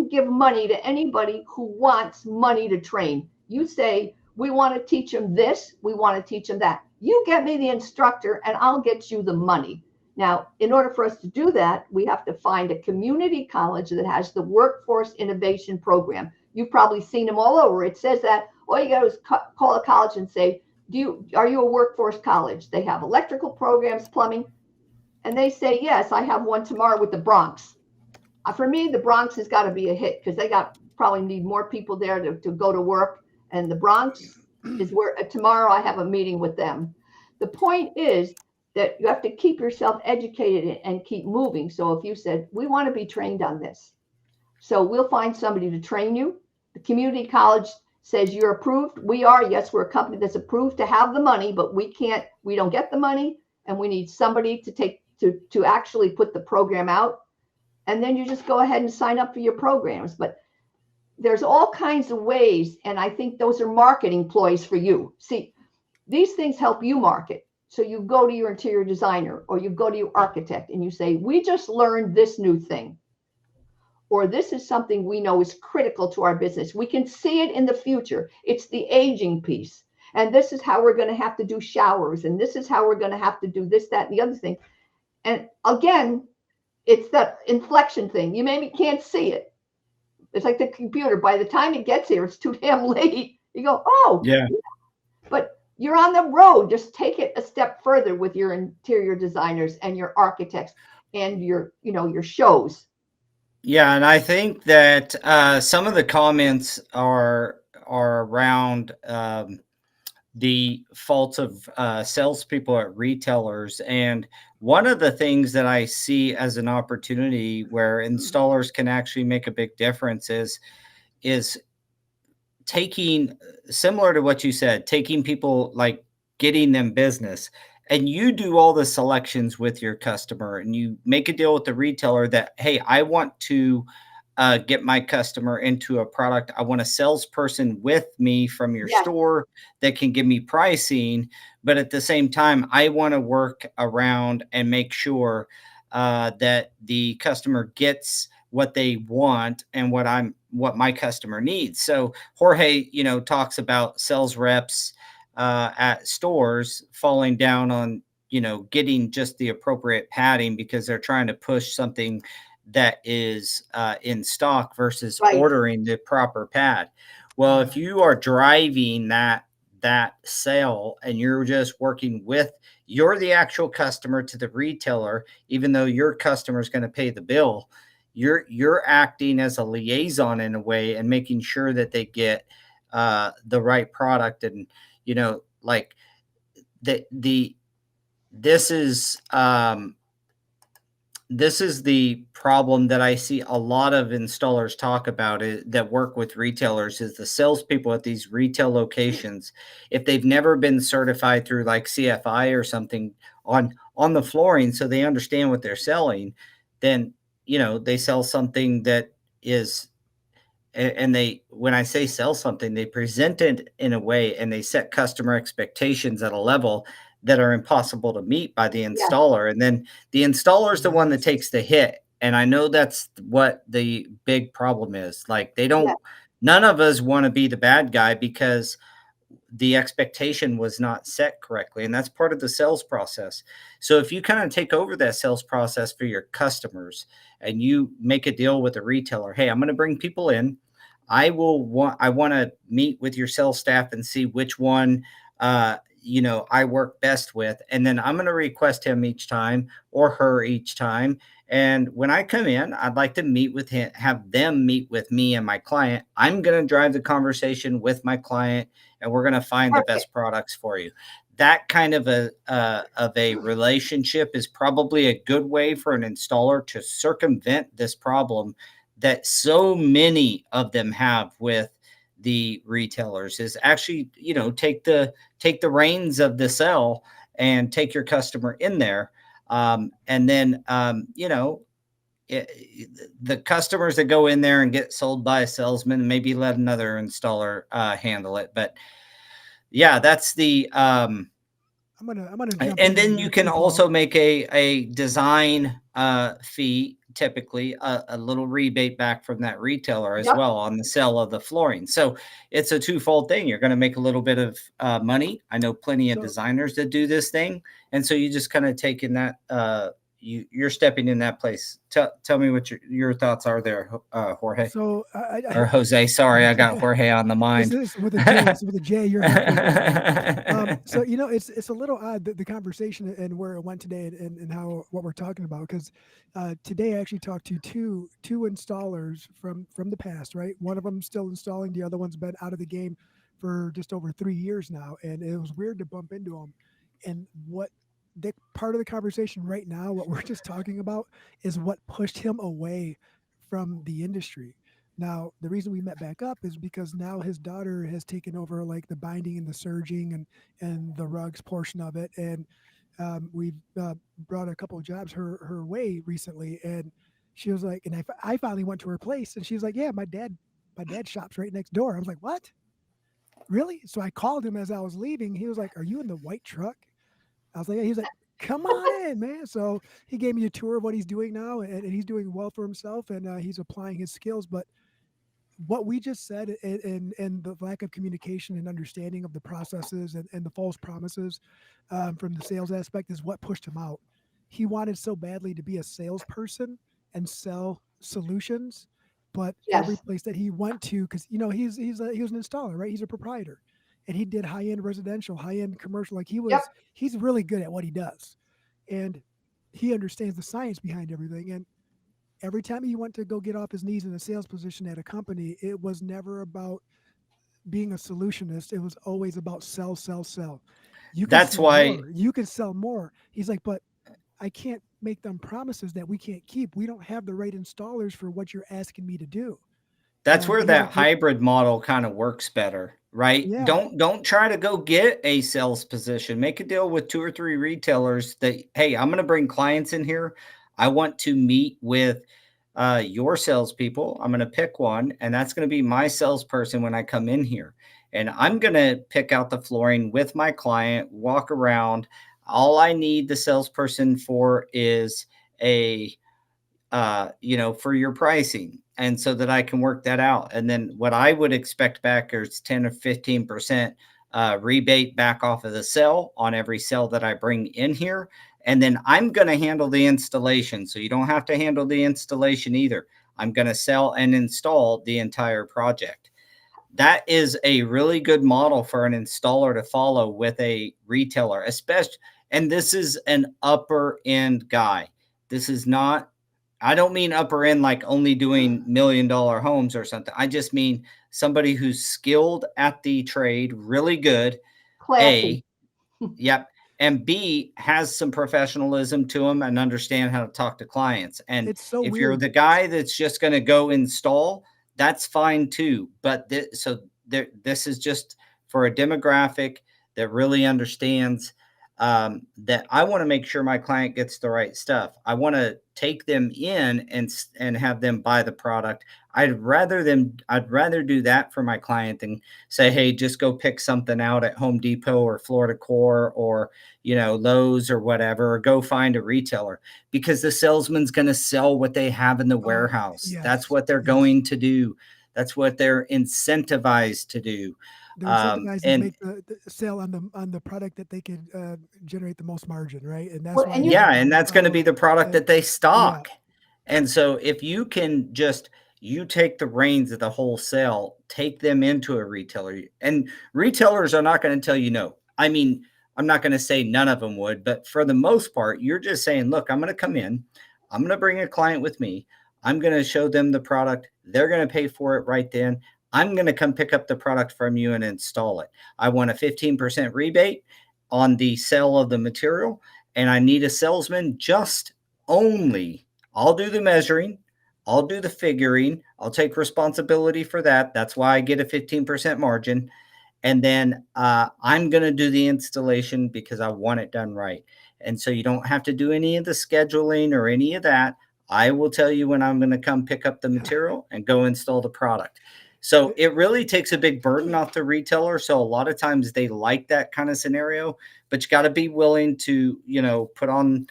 give money to anybody who wants money to train. You say, we want to teach them this, we want to teach them that. You get me the instructor and I'll get you the money. Now, in order for us to do that, we have to find a community college that has the Workforce Innovation Program. You've probably seen them all over. It says that all you got to do is call a college and say, are you a workforce college? They have electrical programs, plumbing. And they say, yes, I have one tomorrow with the Bronx. For me, the Bronx has got to be a hit because they probably need more people there to go to work. And the Bronx is where tomorrow I have a meeting with them. The point is that you have to keep yourself educated and keep moving. So if you said, we want to be trained on this, so we'll find somebody to train you. The community college says you're approved. We are, yes, we're a company that's approved to have the money, but we don't get the money, and we need somebody to actually put the program out. And then you just go ahead and sign up for your programs. But there's all kinds of ways, and I think those are marketing ploys for you. See, these things help you market. So you go to your interior designer or you go to your architect and you say, we just learned this new thing, or this is something we know is critical to our business. We can see it in the future. It's the aging piece. And this is how we're going to have to do showers. And this is how we're going to have to do this, that, and the other thing. And again, it's that inflection thing. You maybe can't see it. It's like the computer. By the time it gets here, it's too damn late. You go, oh, yeah. But you're on the road. Just take it a step further with your interior designers and your architects and your shows. Yeah, and I think that some of the comments are around the faults of salespeople at retailers. And one of the things that I see as an opportunity where installers can actually make a big difference is taking, similar to what you said, taking people, like getting them business, and you do all the selections with your customer and you make a deal with the retailer that, hey, I want to get my customer into a product. I want a salesperson with me from your Yes, store that can give me pricing, but at the same time I want to work around and make sure that the customer gets what they want and what my customer needs. So Jorge, talks about sales reps at stores falling down on, getting just the appropriate padding because they're trying to push something that is in stock versus right. ordering the proper pad. Well, if you are driving that sale and you're just working with, you're the actual customer to the retailer, even though your customer is going to pay the bill, you're acting as a liaison in a way and making sure that they get the right product. And like the this is this is the problem that I see a lot of installers talk about it, that work with retailers, is the salespeople at these retail locations. If they've never been certified through like CFI or something on the flooring, so they understand what they're selling, then they sell something that is, and they, when I say sell something, they present it in a way and they set customer expectations at a level that are impossible to meet by the Yes, installer. And then the installer is the one that Yes. takes the hit. And I know that's what the big problem is. Like, they yes, don't, none of us want to be the bad guy because the expectation was not set correctly. And that's part of the sales process. So if you kind of take over that sales process for your customers and you make a deal with a retailer, hey, I'm going to bring people in. I want to meet with your sales staff and see which one I work best with. And then I'm going to request him each time or her each time. And when I come in, I'd like to meet with him, have them meet with me and my client. I'm going to drive the conversation with my client, and we're going to find the perfect. best products for you. That kind of a relationship is probably a good way for an installer to circumvent this problem that so many of them have with the retailers, is actually, take the reins of the sell and take your customer in there. And then the customers that go in there and get sold by a salesman, maybe let another installer handle it. But yeah, that's the I'm gonna jump and in on then you that can too, Paul. also make a design fee, typically a little rebate back from that retailer as Yep, well on the sale of the flooring. So it's a twofold thing. You're going to make a little bit of money. I know plenty of So designers that do this thing, and so you just kind of take in that you're stepping in that place. Tell me what your thoughts are there, Jorge so or Jose. Sorry, I got Jorge on the this mind. is with a J. This is with a J. You're halfway there. So it's a little odd the conversation and where it went today and how what we're talking about, because today I actually talked to two installers from the past. Right, one of them still installing, the other one's been out of the game for just over 3 years now, and it was weird to bump into them. And what the part of the conversation right now, what we're just talking about, is what pushed him away from the industry. Now, the reason we met back up is because now his daughter has taken over like the binding and the serging and the rugs portion of it, and we brought a couple of jobs her way recently, and she was like, and I finally went to her place, and she was like, yeah, my dad shops right next door. I was like, what? Really? So I called him as I was leaving. He was like, are you in the white truck? I was like, yeah. He's like, come on in, man. So he gave me a tour of what he's doing now, and he's doing well for himself, and he's applying his skills. But what we just said, and the lack of communication and understanding of the processes and the false promises from the sales aspect is what pushed him out. He wanted so badly to be a salesperson and sell solutions, but every yes, place that he went to, because he was an installer, right? He's a proprietor, and he did high end residential, high end commercial. Like yep, he's really good at what he does, and he understands the science behind everything. And every time he went to go get off his knees in a sales position at a company, it was never about being a solutionist, it was always about sell, sell, sell. You can That's sell why more. You can sell more. He's like, but I can't make them promises that we can't keep. We don't have the right installers for what you're asking me to do. that's where He's that like, but hybrid model kind of works better, right? yeah, Don't try to go get a sales position. Make a deal with 2 or 3 retailers that, hey, I'm going to bring clients in here. I want to meet with your salespeople. I'm going to pick one, and that's going to be my salesperson when I come in here. And I'm going to pick out the flooring with my client, walk around. All I need the salesperson for is a for your pricing. And so that I can work that out. And then what I would expect back is 10 or 15% rebate back off of the sale on every sale that I bring in here. And then I'm going to handle the installation. So you don't have to handle the installation either. I'm going to sell and install the entire project. That is a really good model for an installer to follow with a retailer, especially. And this is an upper end guy. This is not, I don't mean upper end like only doing $1 million homes or something. I just mean somebody who's skilled at the trade, really good. Classy. A, yep. And B, has some professionalism to them and understand how to talk to clients. And it's so if you're weird. the guy that's just going to go install, that's fine too. But this is just for a demographic that really understands that I want to make sure my client gets the right stuff. I want to take them in and have them buy the product. I'd rather do that for my client than say, hey, just go pick something out at Home Depot or Florida Core or Lowe's or whatever, or go find a retailer, because the salesman's going to sell what they have in the warehouse. That's Yes, what they're yes. going to do. That's what they're incentivized to do. They're incentivized to And make the sale on the product that they could generate the most margin, right? And that's Well, why and they you have yeah, the and high that's going to be power. the product And that they yeah, stock. And so if you can just you take the reins of the whole sale, take them into a retailer, and retailers are not going to tell you no. I mean, I'm not going to say none of them would, but for the most part, you're just saying, look, I'm going to come in, I'm going to bring a client with me, I'm going to show them the product, they're going to pay for it right then. I'm going to come pick up the product from you and install it. I want a 15% rebate on the sale of the material, and I need a salesman just only. I'll do the measuring, I'll do the figuring, I'll take responsibility for that. That's why I get a 15% margin. And then I'm going to do the installation because I want it done right. And so you don't have to do any of the scheduling or any of that. I will tell you when I'm going to come pick up the material and go install the product. So it really takes a big burden off the retailer. So a lot of times they like that kind of scenario, but you got to be willing to, put on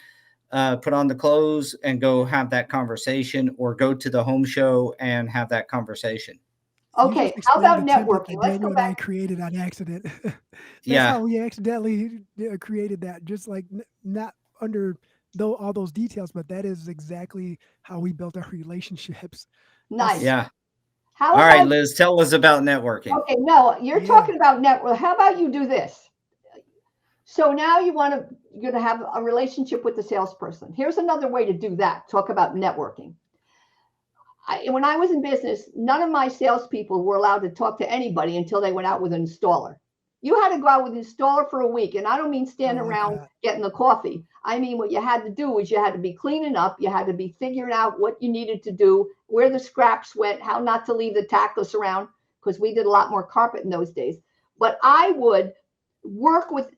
the clothes and go have that conversation, or go to the home show and have that conversation. you Okay, just how explained about the template networking? that Let's go Daniel and I back. created on accident. That's Yeah. how we accidentally created that. Just like not under all those details, but that is exactly how we built our relationships. Nice. That's Yeah. How All right, about, Liz, tell us about networking. okay, no, you're yeah. talking about network. How about you do this? So now you're going to have a relationship with the salesperson. Here's another way to do that. Talk about networking. When I was in business, none of my salespeople were allowed to talk to anybody until they went out with an installer. You had to go out with an installer for a week. And I don't mean I standing like around that. getting the coffee. I mean, what you had to do was you had to be cleaning up. You had to be figuring out what you needed to do, where the scraps went, how not to leave the tackless around, because we did a lot more carpet in those days. But I would work with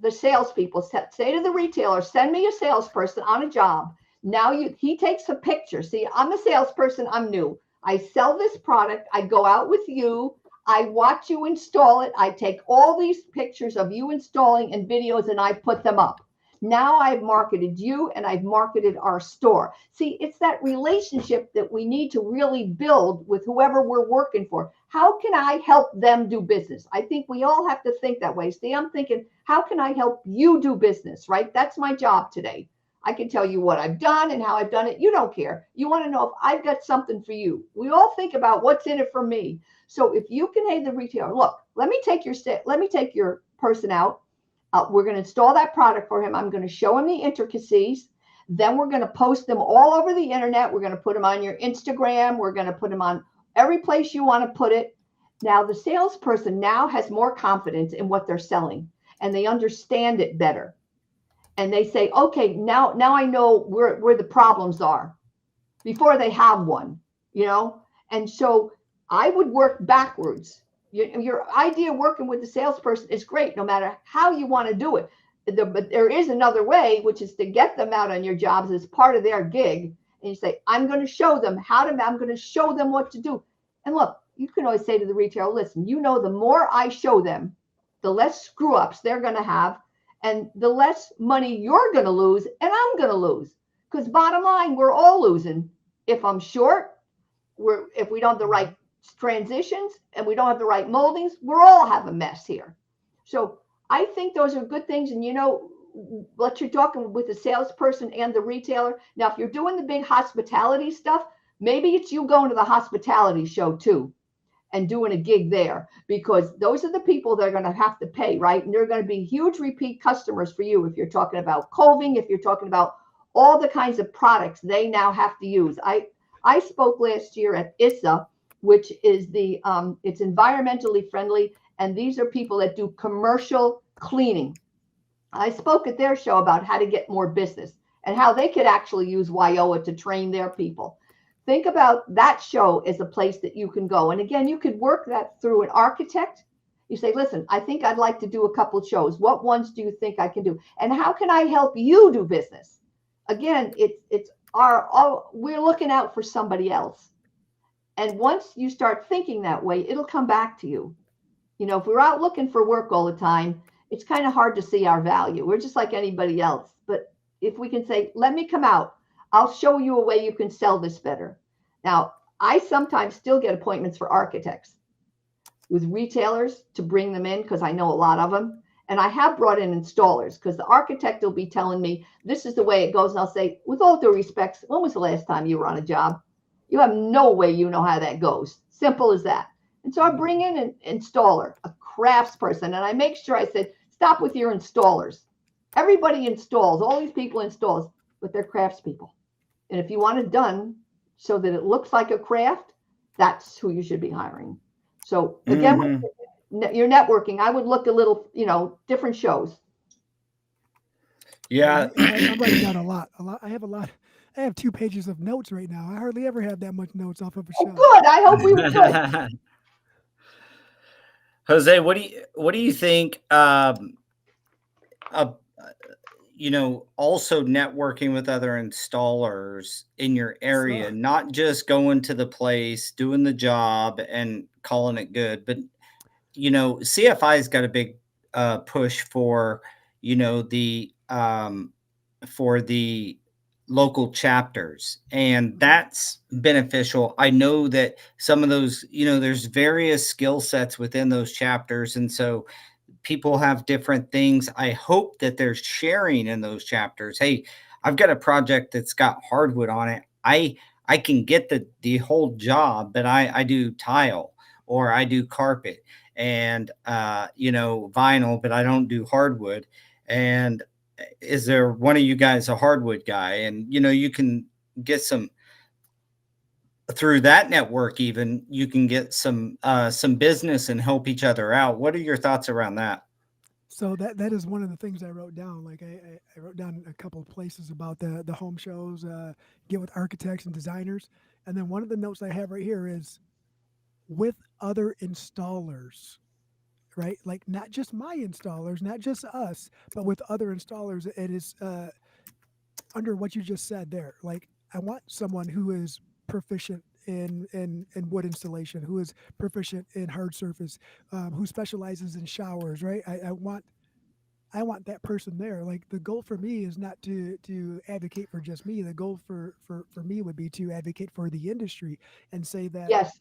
the salespeople. Say to the retailer, send me a salesperson on a job. Now he takes a picture. See, I'm a salesperson. I'm new. I sell this product. I go out with you. I watch you install it. I take all these pictures of you installing and videos and I put them up. Now I've marketed you and I've marketed our store. See, it's that relationship that we need to really build with whoever we're working for. How can I help them do business? I think we all have to think that way. See, I'm thinking, how can I help you do business, right? That's my job today. I can tell you what I've done and how I've done it. You don't care. You want to know if I've got something for you. We all think about what's in it for me. So if you can, hey, the retailer, look, let me take your person out. We're going to install that product for him. I'm going to show him the intricacies. Then we're going to post them all over the internet. We're going to put them on your Instagram. We're going to put them on every place you want to put it. Now, the salesperson now has more confidence in what they're selling and they understand it better. And they say, okay, now I know where the problems are before they have one, you know? And so I would work backwards. Your idea of working with the salesperson is great, no matter how you want to do it. But there is another way, which is to get them out on your jobs as part of their gig. And you say, I'm going to show them I'm going to show them what to do. And look, you can always say to the retailer, listen, you know, the more I show them, the less screw ups they're going to have and the less money you're going to lose and I'm going to lose. Because bottom line, we're all losing. If I'm short, if we don't have the right transitions and we don't have the right moldings, we're all have a mess here. So I think those are good things. And you know, what you're talking with the salesperson and the retailer. Now, if you're doing the big hospitality stuff, maybe it's you going to the hospitality show too and doing a gig there, because those are the people that are going to have to pay, right? And they're going to be huge repeat customers for you. If you're talking about coving, if you're talking about all the kinds of products they now have to use. I spoke last year at ISSA, which is it's environmentally friendly. And these are people that do commercial cleaning. I spoke at their show about how to get more business and how they could actually use Wyoa to train their people. Think about that show as a place that you can go. And again, you could work that through an architect. You say, listen, I think I'd like to do a couple of shows. What ones do you think I can do? And how can I help you do business? Again, we're looking out for somebody else. And once you start thinking that way, it'll come back to you. You know, if we're out looking for work all the time, it's kind of hard to see our value. We're just like anybody else. But if we can say, let me come out, I'll show you a way you can sell this better. Now, I sometimes still get appointments for architects with retailers to bring them in because I know a lot of them. And I have brought in installers because the architect will be telling me, this is the way it goes. And I'll say, with all due respect, when was the last time you were on a job? You have no way you know how that goes. Simple as that. And so I bring in an installer, a craftsperson, and I make sure I said, stop with your installers. Everybody installs, all these people installs, but they're craftspeople. And if you want it done so that it looks like a craft, that's who you should be hiring. So again, your networking, I would look a little, you know, different shows. Yeah. I'm writing down a lot. I have 2 pages of notes right now. I hardly ever have that much notes off of a show. Oh, good. I hope we were good. Jose, what do you think? You know, also networking with other installers in your area, not just going to the place, doing the job and calling it good, but you know, CFI's got a big push for, you know, for the local chapters, and that's beneficial. I know that some of those, you know, there's various skill sets within those chapters, and so people have different things. I hope that they're sharing in those chapters. Hey, I've got a project that's got hardwood on it. I can get the whole job, but I do tile or I do carpet and you know, vinyl, but I don't do hardwood. And is there one of you guys a hardwood guy? And you know, you can get some through that network. Even you can get some business and help each other out. What are your thoughts around that? So that is one of the things I wrote down. Like I wrote down a couple of places about the home shows, get with architects and designers. And then one of the notes I have right here is with other installers, right? Like not just my installers, not just us, but with other installers. It is under what you just said there. Like I want someone who is proficient in wood installation, who is proficient in hard surface, who specializes in showers, right? I want that person there. Like the goal for me is not to advocate for just me. The goal for me would be to advocate for the industry and say that Yes,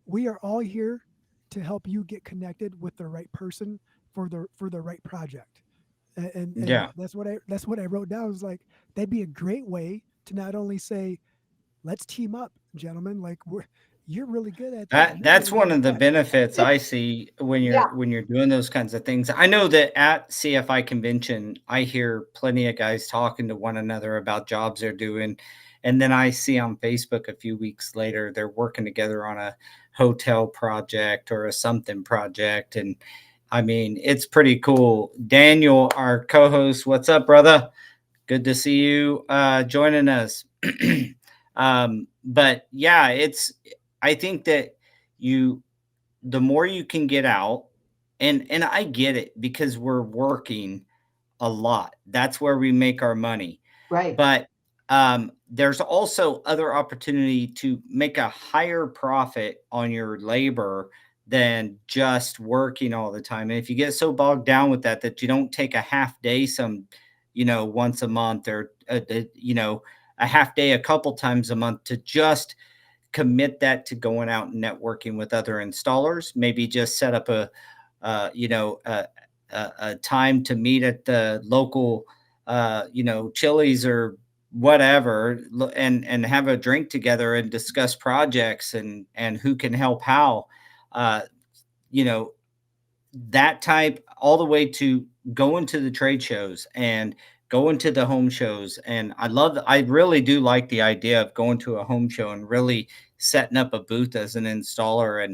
we are all here to help you get connected with the right person for the right project. And Yeah. that's what I wrote down. Is like that'd be a great way to not only say, let's team up, gentlemen. Like you're really good at this. You're That's really one good of at the that. benefits I see when yeah, you're doing those kinds of things. I know that at CFI convention, I hear plenty of guys talking to one another about jobs they're doing, And then I see on Facebook a few weeks later, they're working together on a hotel project or a something project. And I mean, it's pretty cool. Daniel, our co-host, what's up, brother? Good to see you joining us. But yeah, I think that you, the more you can get out, and I get it because we're working a lot. That's where we make our money. Right. But there's also other opportunity to make a higher profit on your labor than just working all the time. And if you get so bogged down with that that you don't take a half day once a month, or a half day a couple times a month, to just commit that to going out and networking with other installers, maybe just set up uh, you know, a, a time to meet at the local, Chili's or whatever, and have a drink together and discuss projects and who can help how, uh, you know, that type, all the way to going to the trade shows and going to the home shows. And I really do like the idea of going to a home show and really setting up a booth as an installer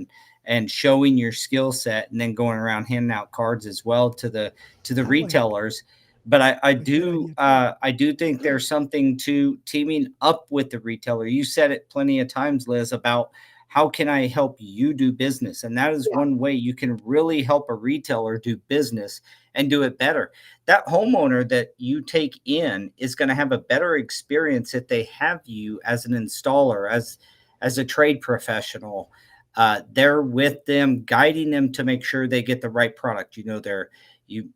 and showing your skill set, and then going around handing out cards as well to the I like retailers. But like that idea too. I do think there's something to teaming up with the retailer. You said it plenty of times, Liz, about how can I help you do business? And that is Yeah. one way you can really help a retailer do business and do it better. That homeowner that you take in is going to have a better experience if they have you as an installer, as a trade professional. They're with them, guiding them to make sure they get the right product. You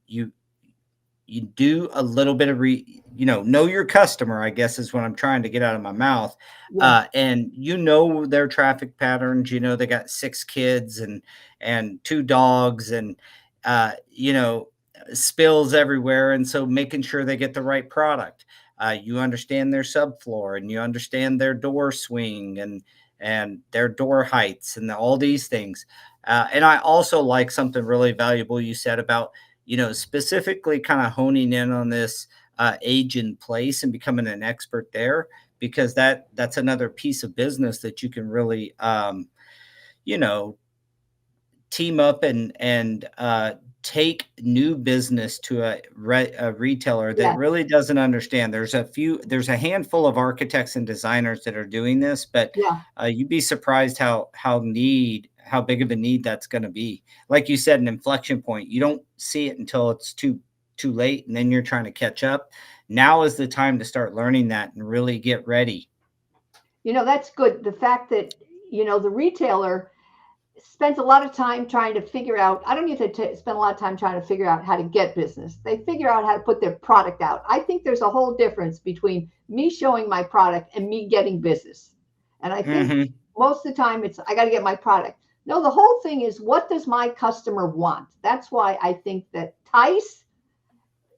you you do a little bit of know your customer, I guess, is what I'm trying to get out of my mouth. Yeah. And their traffic patterns. They got 6 kids and 2 dogs, and spills everywhere, and so making sure they get the right product. You understand their subfloor, and you understand their door swing and their door heights, and all these things. And I also like something really valuable you said about specifically kind of honing in on this age in place and becoming an expert there, because that's another piece of business that you can really, you know, team up and take new business to a retailer that Yeah. really doesn't understand. There's a handful of architects and designers that are doing this, but Yeah. you'd be surprised how big of a need that's going to be. Like you said, an inflection point. You don't see it until it's too late, and then you're trying to catch up. Now is the time to start learning that and really get ready. That's good. The fact that, the retailer spends a lot of time trying to figure out, I don't need to spend a lot of time trying to figure out how to get business. They figure out how to put their product out. I think there's a whole difference between me showing my product and me getting business. And I think Hmm. most of the time it's, I got to get my product. No, the whole thing is, what does my customer want? That's why I think that Tice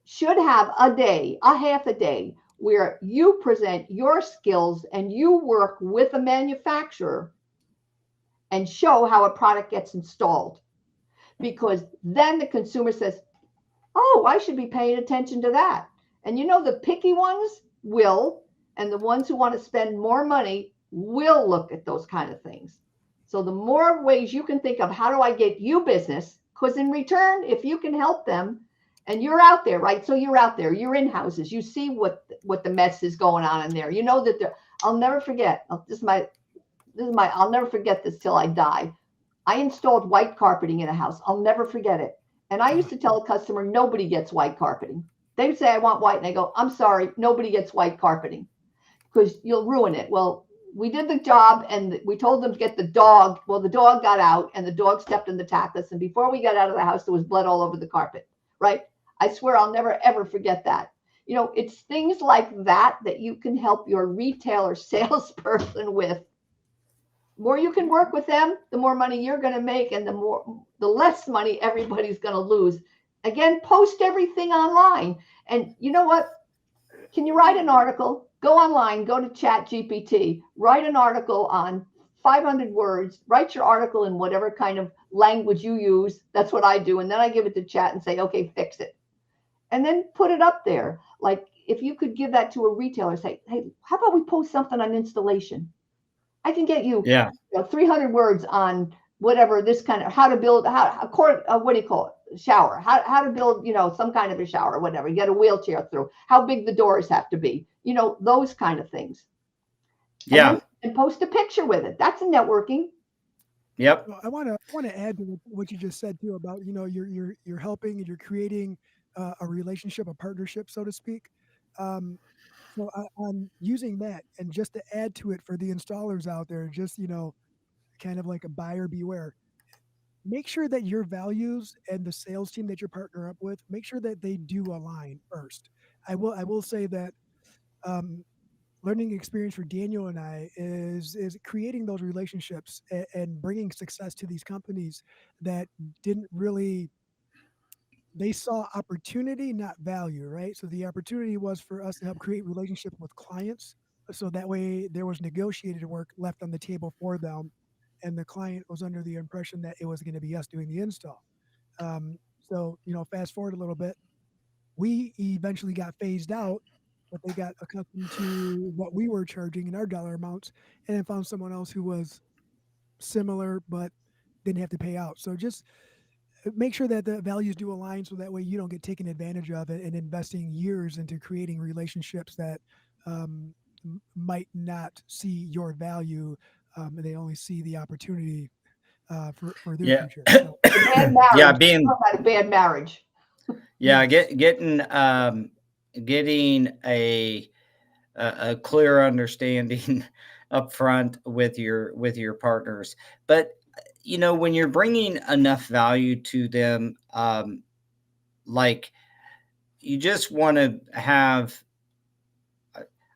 should have a half a day where you present your skills and you work with a manufacturer and show how a product gets installed. Because then the consumer says, oh, I should be paying attention to that. And the picky ones will, and the ones who want to spend more money will look at those kind of things. So the more ways you can think of, how do I get you business? Because in return, if you can help them, and you're out there, right? So you're out there, you're in houses, you see what the mess is going on in there. You know that there. I'll never forget. I'll never forget this till I die. I installed white carpeting in a house. I'll never forget it. And I used to tell a customer, nobody gets white carpeting. They would say, I want white. And I go, I'm sorry, nobody gets white carpeting because you'll ruin it. Well, we did the job and we told them to get the dog. Well, the dog got out and the dog stepped in the tackless. And before we got out of the house, there was blood all over the carpet, right? I swear I'll never, ever forget that. It's things like that that you can help your retailer salesperson with. The more you can work with them, the more money you're going to make, and the less money everybody's going to lose. Again, post everything online. And you know what? Can you write an article? Go online, go to Chat GPT, write an article on 500 words, write your article in whatever kind of language you use. That's what I do. And then I give it to Chat and say, okay, fix it. And then put it up there. Like, if you could give that to a retailer, say, hey, how about we post something on installation? I can get you, 300 words on whatever this kind of how to build what do you call it, shower, how to build, some kind of a shower, whatever, you get a wheelchair through, how big the doors have to be, those kind of things. And post a picture with it. That's a networking. Yep. Well, I want to add to what you just said too about you're helping and you're creating a relationship, a partnership, so to speak. So I'm using that, and just to add to it for the installers out there, just kind of like a buyer beware. Make sure that your values and the sales team that you partner up with, make sure that they do align first. I will say that learning experience for Daniel and I is creating those relationships and bringing success to these companies that didn't really, they saw opportunity, not value, right? So the opportunity was for us to help create relationship with clients. So that way there was negotiated work left on the table for them. And the client was under the impression that it was going to be us doing the install. So, fast forward a little bit, we eventually got phased out, but they got accustomed to what we were charging in our dollar amounts, and then found someone else who was similar but didn't have to pay out. So just make sure that the values do align, so that way you don't get taken advantage of it and investing years into creating relationships that might not see your value. They only see the opportunity for their future. So, bad marriage. Being about a bad marriage. Getting a clear understanding up front with your partners. But when you're bringing enough value to them, like, you just want to have,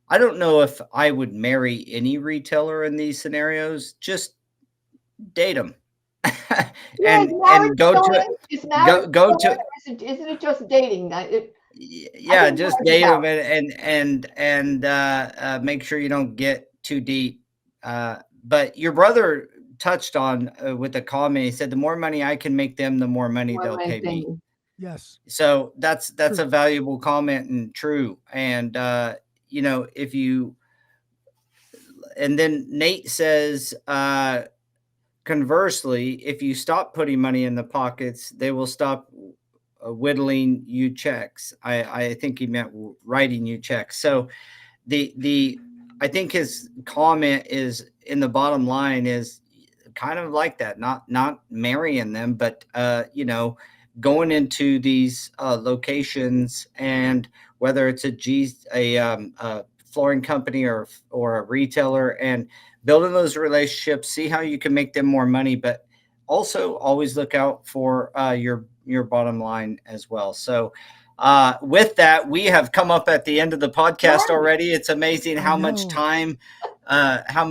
I don't know if I would marry any retailer in these scenarios. Just date them. and go to isn't it just dating? Just date them and make sure you don't get too deep. But your brother touched on with a comment. He said, the more money I can make them, the more money they'll pay me. Yes. So that's a valuable comment and true. And if you, and then Nate says, conversely, if you stop putting money in the pockets, they will stop whittling you checks. I think he meant writing you checks. So I think his comment is, in the bottom line, is kind of like that, not marrying them, but going into these locations, and whether it's a flooring company or a retailer, and building those relationships, see how you can make them more money, but also always look out for your bottom line as well. So with that, we have come up at the end of the podcast already. It's amazing how much time, how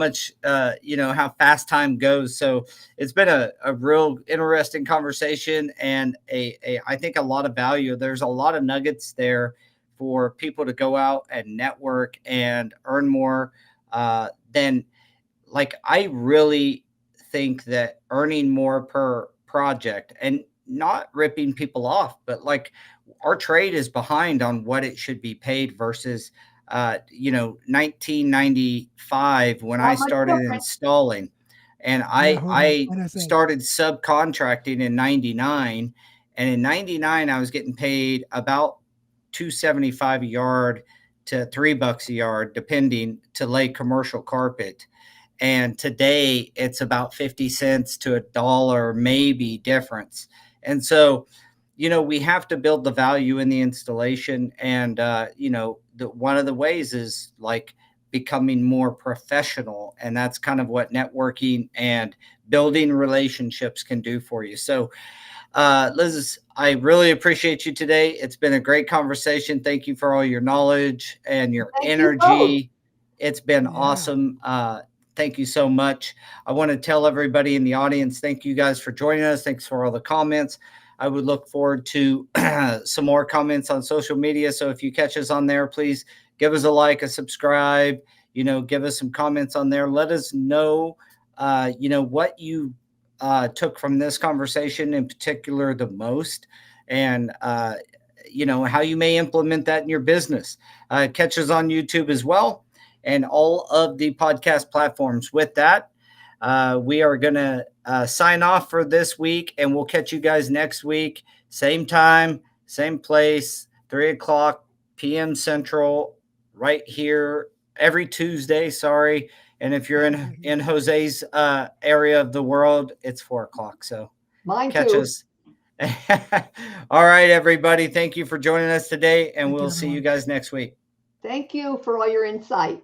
fast time goes. So it's been a real interesting conversation, and I think a lot of value. There's a lot of nuggets there for people to go out and network and earn more than, like, I really think that earning more per project, and not ripping people off, but like, our trade is behind on what it should be paid versus 1995 when I started installing, and I started subcontracting in 99, and in 99 I was getting paid about $2.75 a yard to $3 a yard, depending, to lay commercial carpet. And today it's about 50 cents to $1 maybe difference. And so, we have to build the value in the installation. And, one of the ways is like becoming more professional. And that's kind of what networking and building relationships can do for you. So, Liz, I really appreciate you today. It's been a great conversation. Thank you for all your knowledge and your energy. It's been awesome. Thank you so much. I want to tell everybody in the audience, thank you guys for joining us. Thanks for all the comments. I would look forward to some more comments on social media. So if you catch us on there, please give us a like, a subscribe, give us some comments on there. Let us know, what you took from this conversation in particular the most. And how you may implement that in your business. Catch us on YouTube as well, and all of the podcast platforms. With that, we are going to sign off for this week, and we'll catch you guys next week. Same time, same place, 3:00 p.m. Central, right here every Tuesday. Sorry. And if you're in Jose's area of the world, it's 4:00. So Mine catch too. us. All right, everybody. Thank you for joining us today, and Thank you, we'll see you everyone. guys next week. Thank you for all your insight.